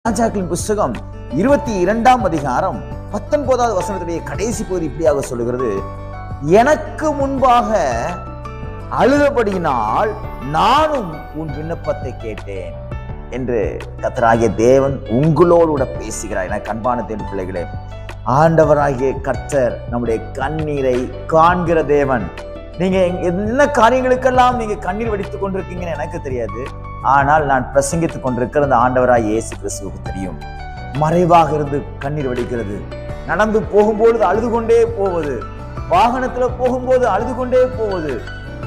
ராஜாக்களின் புஸ்தகம் 22ஆம் அதிகாரம் 19வது வசனத்துடைய கடைசி பகுதி இப்படியாக சொல்லுகிறது, எனக்கு முன்பாக அழுதபடியினால் நானும் உன் விண்ணப்பத்தை கேட்டேன் என்று கர்த்தராகிய தேவன் உங்களோடு பேசுகிறார். எனக்கு அன்பான தேவ பிள்ளைகளே, ஆண்டவராகிய கர்த்தர் நம்முடைய கண்ணீரை காண்கிற தேவன். நீங்க என்ன காரியங்களுக்கெல்லாம் நீங்க கண்ணீர் வடித்துக் கொண்டிருக்கீங்கன்னு எனக்கு தெரியாது. ஆனால் நான் பிரசங்கித்துக் கொண்டிருக்கிற அந்த ஆண்டவராகிய இயேசு கிறிஸ்துவுக்கு தெரியும். மறைவாக இருந்து கண்ணீர் வடிக்கிறது, நடந்து போகும்போது அழுது கொண்டே போவது, வாகனத்துல போகும்போது அழுது கொண்டே போவது,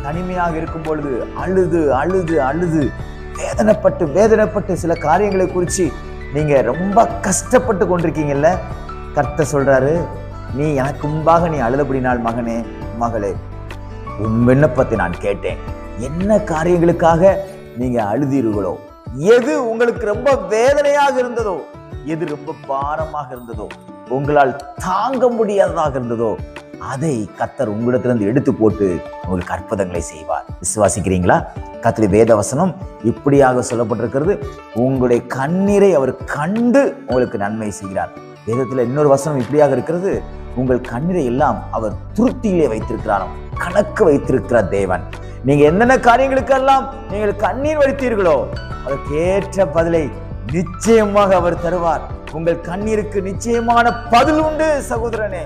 தனிமையாக இருக்கும் பொழுது அழுது அழுது அழுது வேதனைப்பட்டு சில காரியங்களை குறித்து நீங்க ரொம்ப கஷ்டப்பட்டு கொண்டிருக்கீங்கல்ல. கர்த்தர் சொல்றாரு, நீ எனக்கு முன்பாக நீ அழுதபடினால் மகனே மகளே, உன் விண்ணப்பத்தை நான் கேட்டேன். என்ன காரியங்களுக்காக நீங்க அழுதீர்களோ, எது உங்களுக்கு ரொம்ப வேதனையாக இருந்ததோ, எது ரொம்ப பாரமாக இருந்ததோ, உங்களால் தாங்க முடியாததாக இருந்ததோ, அதை கர்த்தர் உங்களிடத்திலிருந்து எடுத்து போட்டு உங்களுக்கு அற்புதங்களை செய்வார். விசுவாசிக்கிறீங்களா? கர்த்தருடைய வேத வசனம் இப்படியாக சொல்லப்பட்டிருக்கிறது, உங்களுடைய கண்ணீரை அவர் கண்டு உங்களுக்கு நன்மை செய்கிறார். வேதத்துல இன்னொரு வசனம் இப்படியாக இருக்கிறது, உங்கள் கண்ணீரை எல்லாம் அவர் துருத்தியிலே வைத்திருக்கிறாராம், கணக்கு வைத்திருக்கிறார் தேவன். நீங்க என்னென்ன காரியங்களுக்கெல்லாம் நீங்கள் கண்ணீர் வடித்தீர்களோ அதற்கேற்ற பதிலை நிச்சயமாக அவர் தருவார். உங்கள் கண்ணீருக்கு நிச்சயமான பதில் உண்டு சகோதரனே,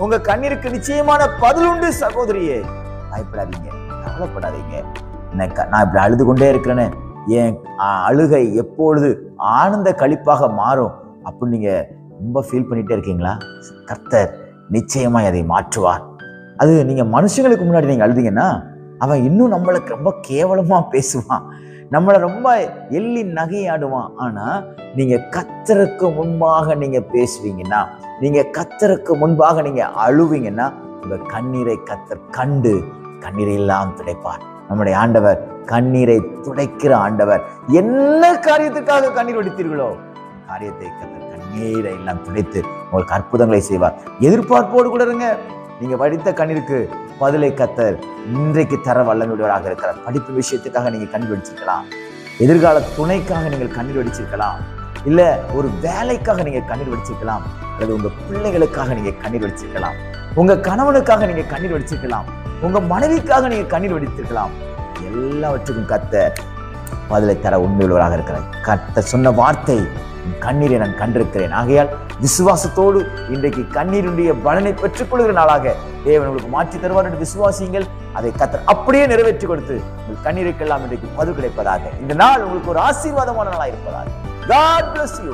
உங்க கண்ணீருக்கு நிச்சயமான பதில் உண்டு சகோதரியே. பயப்படாதீங்க, கவலைப்படாதீங்க. நான் இப்படி அழுது கொண்டே இருக்கிறேன்னு, என் அழுகை எப்பொழுது ஆனந்த களிப்பாக மாறும் அப்படின்னு நீங்க ரொம்ப ஃபீல் பண்ணிட்டே இருக்கீங்களா? கர்த்தர் நிச்சயமா அதை மாற்றுவார். அது நீங்க மனுஷங்களுக்கு முன்னாடி நீங்க அழுதீங்கன்னா அவன் இன்னும் நம்மளுக்கு ரொம்ப கேவலமா பேசுவான், நம்மளை ரொம்ப எள்ளி நகையாடுவான். ஆனா நீங்க கர்த்தருக்கு முன்பாக நீங்க பேசுவீங்கன்னா, நீங்க கர்த்தருக்கு முன்பாக நீங்க அழுவீங்கன்னா, உங்க கண்ணீரை கர்த்தர் கண்டு கண்ணீரை எல்லாம் துடைப்பார். நம்முடைய ஆண்டவர் கண்ணீரை துடைக்கிற ஆண்டவர். என்ன காரியத்துக்காக கண்ணீர் வடித்தீர்களோ காரியத்தை கர்த்தர் கண்ணீரை எல்லாம் துடைத்து உங்களுக்கு அற்புதங்களை செய்வார். எதிர்பார்ப்போடு கூட இருங்க. நீங்க வடித்த கண்ணீருக்கு பதிலை கர்த்தர் இன்றைக்கு தர வல்லமையுடையவராக இருக்கிறார். படிப்பு விஷயத்துக்காக நீங்க கண்ணீர் வடிச்சிருக்கலாம், எதிர்கால துணைக்காக நீங்கள் கண்ணீர் வடிச்சிருக்கலாம், இல்ல ஒரு வேலைக்காக நீங்க கண்ணீர் வடிச்சிருக்கலாம், அல்லது உங்க பிள்ளைகளுக்காக நீங்க கண்ணீர் வடிச்சிருக்கலாம், உங்க கணவனுக்காக நீங்க கண்ணீர் வடிச்சிருக்கலாம், உங்க மனைவிக்காக நீங்க கண்ணீர் வடித்திருக்கலாம். எல்லாவற்றுக்கும் கர்த்தர் பதிலை தர உண்மையுள்ளவராக இருக்கிறார். கர்த்தர் சொன்ன வார்த்தை, கண்ணீரை நான் கண்டிருக்கிறேன். ஆகையால் விசுவாசத்தோடு இன்றைக்கு கண்ணீருடைய பலனை பெற்றுக் கொள்கிற நாளாக தேவன் உங்களுக்கு மாற்றி தருவார் என்று விசுவாசியுங்கள். அதை கர்த்தர் அப்படியே நிறைவேற்றி கொடுத்து உங்கள் கண்ணீருக்கெல்லாம் இன்றைக்கு பதில் கிடைப்பதாக. இந்த நாள் உங்களுக்கு ஒரு ஆசீர்வாதமான நாளாக இருப்பதாக. God bless you.